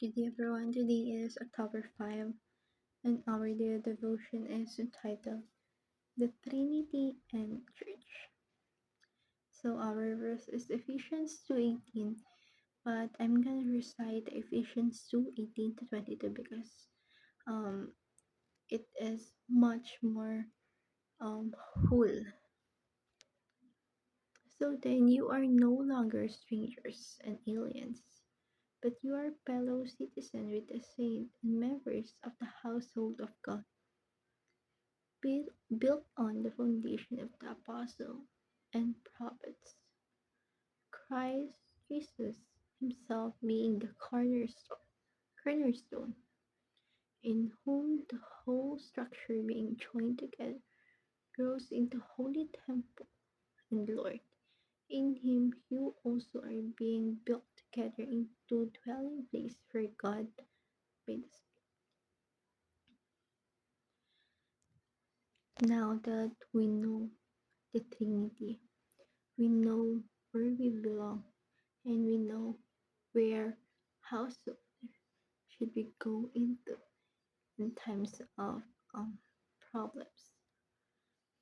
Good day everyone, today is October 5 and our daily devotion is entitled The Trinity and Church. So our verse is Ephesians 2:18, but I'm gonna recite Ephesians 2:18 to 22 because um it is much more whole. So then you are no longer strangers and aliens, but you are fellow citizens with the saints and members of the household of God, built on the foundation of the apostle and prophets, Christ Jesus himself being the cornerstone, in whom the whole structure being joined together grows into holy temple in the Lord. In him you also are being built together into dwelling place for God by the Spirit. Now that we know the Trinity, we know where we belong, and we know where household should we go into in times of problems.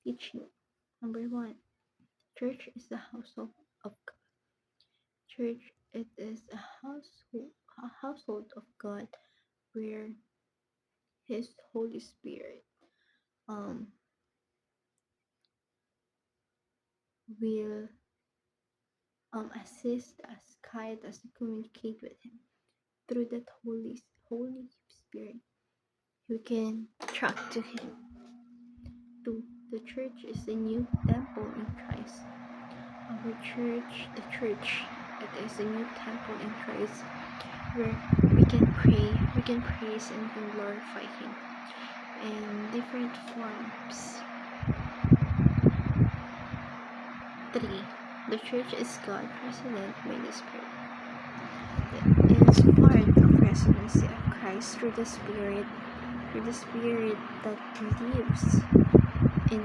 Teaching number one: Church is the household of God. Church it is a household of God where His Holy Spirit um will assist us, guide us, and communicate with Him through that Holy Spirit. We can track to Him. The church is a new temple in Christ. Our church, the church, it is a new temple in Christ where we can pray, we can praise and we can glorify Him in different forms. 3. The church is God resident by the Spirit. It is part of residency of Christ through the Spirit that lives in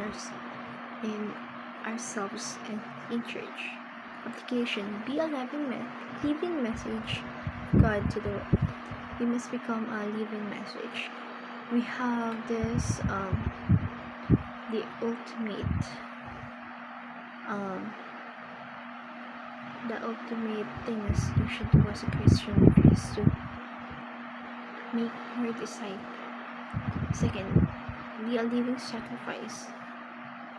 ourselves and in church. Application: be a living message of God to the world. We must become a living message. We have this the ultimate thing is you should do as a Christian is to make more disciples. Second, be a living sacrifice,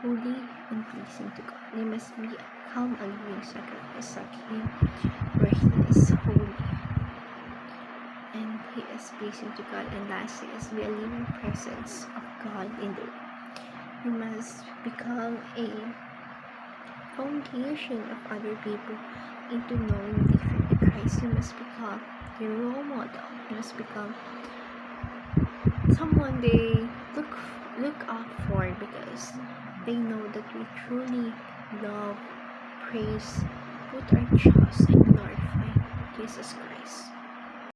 holy and pleasing to God. We must become a living sacrifice like Him, where He is holy and He is pleasing to God. And lastly is be a living presence of God in the world. We must become a foundation of other people into knowing different in Christ. You must become a role model. You must become someone they look up for because they know that we truly love, praise, put our trust and glorify Jesus Christ.